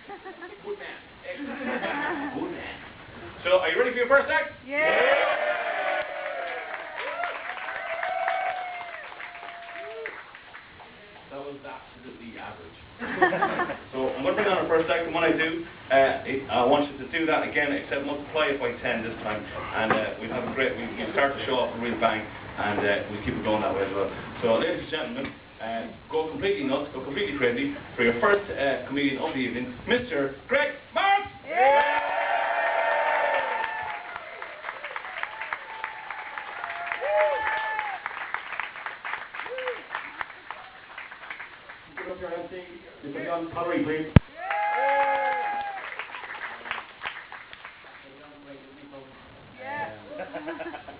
Good man. Excellent. Good man. So, are you ready for your first act? Yeah. That was absolutely average. So, I'm going to bring on our first act, and when I do, I want you to do that again, except multiply it by 10 this time, and we'll have a great, we'll start the show off with a real bang, and we'll keep it going that way as well. So, ladies and gentlemen, go completely nuts, go completely crazy for your first comedian of the evening, Mr. Greg Marks! Yeah. Put up your MC, Mr. John Connery, please.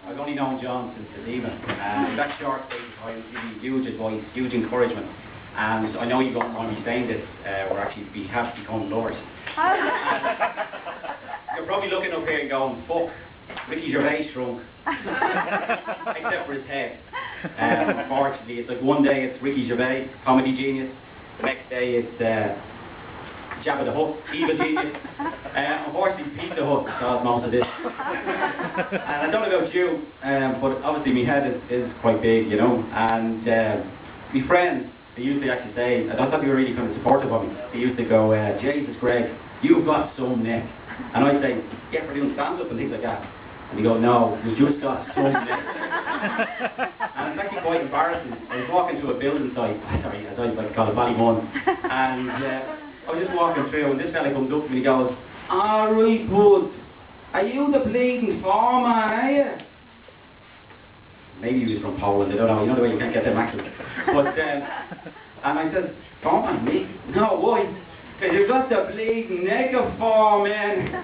I've only known John since this evening, and that short space of time giving huge advice, huge encouragement, and I know you don't mind me saying this, we have become lovers. You're probably looking up here and going, fuck, Ricky Gervais shrunk, except for his head. Unfortunately, it's like one day it's Ricky Gervais, comedy genius, the next day it's Jabba the Hutt, evil genius. Unfortunately, Pete the Hutt caused most of this. And I don't know about you, but obviously my head is quite big, you know. And my friends, they used to actually say, I thought they were really kind of supportive of me. They used to go, Jesus, Greg, you've got some neck. And I'd say, yeah, for doing stand-up and things like that. And they go, no, you've just got some neck. And it's actually quite embarrassing. I was walking through a building site, sorry, as I like to call it, Ballymun, and I was just walking through, and this fella comes up to me and he goes, all right, bud, are you the bleeding foreman, are you? Maybe he was from Poland, I don't know, you know the way you can't get them accents. But, and I said, foreman, me? No, why? Because you've got the bleeding neck of foreman.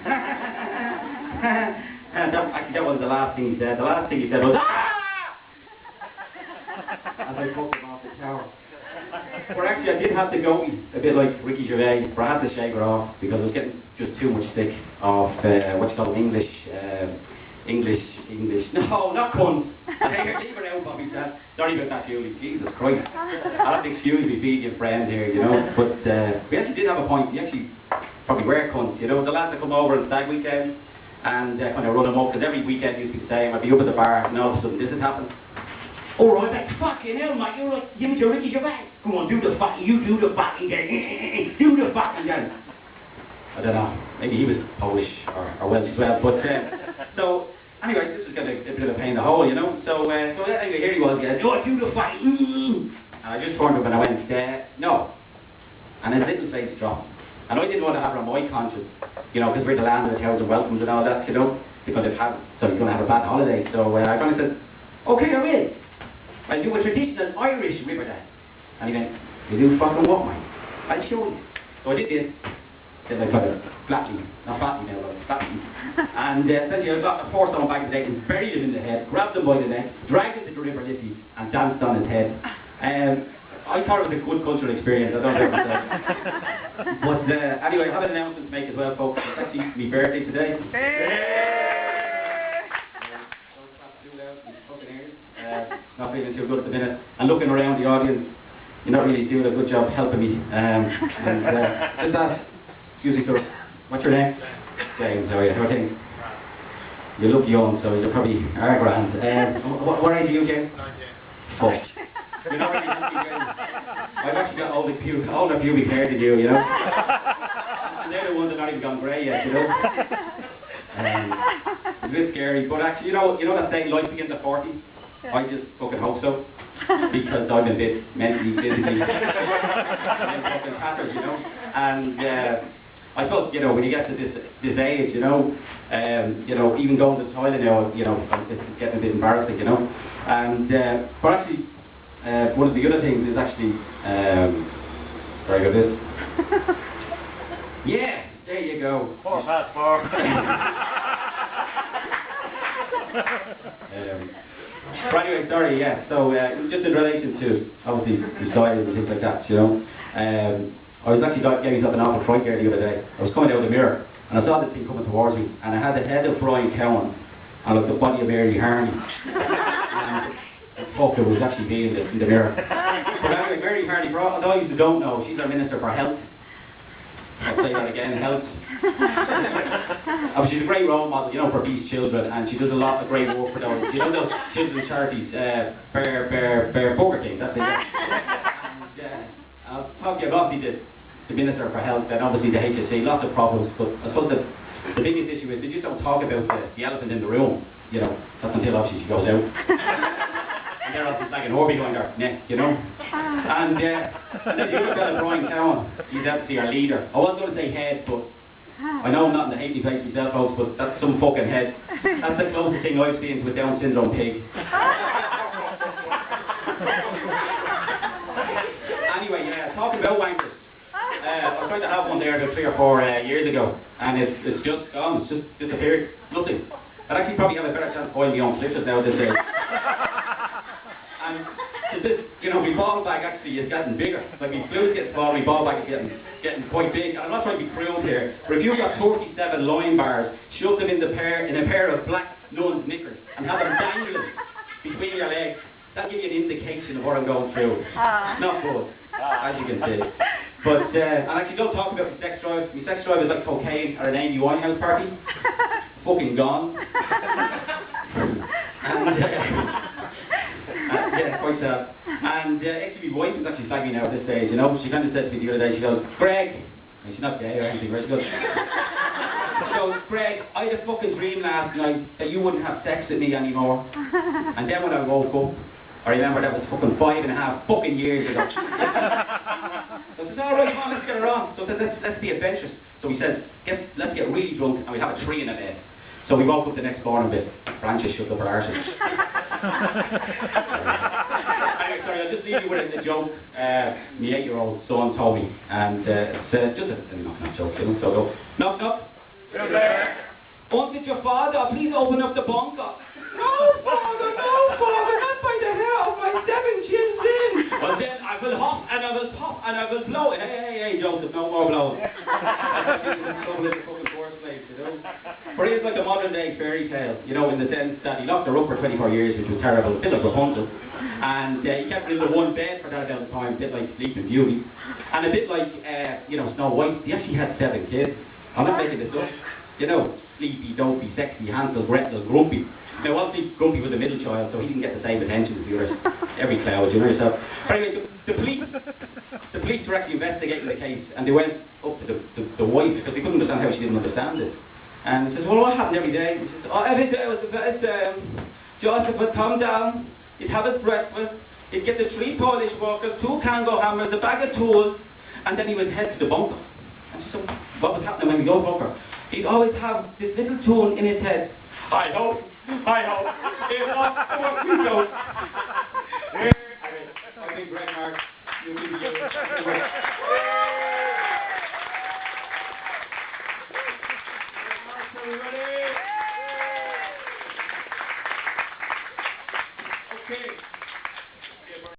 And that was the last thing he said. The last thing he said was, ah! As I poked him off the tower. But actually I did have to go a bit like Ricky Gervais, but I had to shave her off because I was getting just too much stick of what you call English, no, not cunt. Leave her out, Bobby said. Sorry about that, Julie, Jesus Christ. I'll have to excuse me being your friend here, you know. But we actually did have a point, we actually probably were cunts, you know. The lads that come over on stag weekend and kind of run them up, because every weekend used to be the same. I'd be up at the bar and all of a sudden this has happened. All right, like, fucking hell, mate, you're like, give me to Ricky Gervais. Come on, do the fucking, you do the fucking game. Do the fucking game. I don't know, maybe he was Polish or Welsh as well, but, so, anyway, this was getting a bit of a pain in the hole, you know. So anyway, here he was again, oh, do the fucking, and I just turned up and I went, no. And his little face dropped. And I didn't want to have her on my conscience, you know, because we're the land of the thousand welcomes and all that, you know, because so he's going to have a bad holiday. So I kind of said, okay, I will. I'll do a traditional Irish river dance. And he went, you do fucking what, mate? I'll show you. So I did this. Then I kind of flatly, not flatly now, but flatly. And then I got the forced on back of the neck and buried him in the head, grabbed him by the neck, dragged him to the river Liffey, and danced on his head. I thought it was a good cultural experience, I don't know myself. But anyway, I have an announcement to make as well, folks. It's actually my birthday today. Not feeling too good at the minute. And looking around the audience, you're not really doing a good job helping me. Just that, excuse me, sir. What's your name? James, how are you? How are things? You look young, so you're probably are grand. What age are you, James? 19. Fuck. You're not really happy, James. I've actually got older pubic hair than you know. And they're the ones that are not even gone grey yet, you know. It's a bit scary, but actually, you know that saying, life begins at 40? Yeah. I just fucking hope so. Because I'm a bit mentally, physically, I'm fucking tattered, you know. And I thought, you know, when you get to this age, you know, even going to the toilet now, you know, it's getting a bit embarrassing, you know. And but actually, one of the other things is actually, sorry about this. Yeah, there you go. 4 past 4. But anyway, sorry, yeah. So just in relation to obviously suicide and things like that, you know. I was actually getting myself an awful fright there the other day. I was coming out of the mirror and I saw this thing coming towards me, and I had the head of Brian Cowan and like the body of Mary Harney. And fuck, it was actually me in the mirror. But anyway, Mary Harney, for all those who don't know, she's our Minister for Health. I'll say that again, helps. She's a great role model, you know, for these children, and she does a lot of great work for those, you know, those children's charities, Bear Burger King, that's it. And, I'll talk to you about the Minister for Health and obviously the HSE, lots of problems, but I suppose the biggest issue is they just don't talk about the elephant in the room, you know, that's until obviously she goes out. And they're obviously slagging her behind her neck, you know. And then the other fellow, Brian Cowan, he's obviously our leader. I was going to say head, but I know I'm not in the Haley place myself, folks, but that's some fucking head. That's the closest thing I've seen to a Down syndrome pig. Anyway, talking about wankers. I tried to have one there about 3 or 4 years ago, and it's just gone. It's just disappeared. Nothing. I'd actually probably have a better chance of buying my own clippers now this days. And this, you know, my ball bag actually is getting bigger. Like my flute gets smaller, my ball bag is getting quite big. And I'm not trying to be cruel here, but if you've got 47 line bars, shove them in a pair of black nun's knickers and have them dangling between your legs, that'll give you an indication of what I'm going through. Not good, as you can see. But, and actually don't talk about my sex drive. My sex drive is like cocaine at an Amy Winehouse party. Fucking gone. And, yeah, quite sad. And actually my wife is actually slagging me now at this stage, you know. She kind of said to me the other day, she goes, Greg, and she's not gay or anything, right? She goes, Greg, I had a fucking dream last night that you wouldn't have sex with me anymore. And then when I woke up, I remember that was fucking 5.5 fucking years ago. So I said, alright, come on, let's get her on. So I said, let's be adventurous. So we said, let's get really drunk and we'll have a tree in a bed. So we woke up the next morning with branches shoved up our arses. Anyway, sorry, I'll just leave you with a joke. My 8-year-old son told me, and it's just a knock-knock joke, you know, so go, knock, knock. Who's there? Once it's your father, please open up the bunker. No, father, not by the hair of my 7 chins in. Well then, I will hop, and I will pop, and I will blow. Hey, Joseph, no more blowing. But it's like a modern day fairy tale, you know, in the sense that he locked her up for 24 years, which was terrible, a bit like Rapunzel. And he kept her in the one bed for that amount of time, a bit like Sleeping Beauty. And a bit like, you know, Snow White. He actually had 7 kids. I'm not making this up. You know, Sleepy, Dopey, Sexy, Hansel, Gretel, Grumpy. Now obviously Grumpy was the middle child, so he didn't get the same attention as the others. Every cloud, you know yourself. But anyway, the police were actually investigating the case, and they went up to the wife, because they couldn't understand how she didn't understand it. And he says, well, what happened every day? And she says, oh, every day was the best. Joseph would come down, he'd have his breakfast, he'd get the 3 Polish workers, 2 Kango hammers, a bag of tools, and then he would head to the bunker. And she said, what was happening when we go to the bunker? He'd always have this little tune in his head. I hope, it was for you, Joe. I think Greg Mark, you can be everybody. Okay.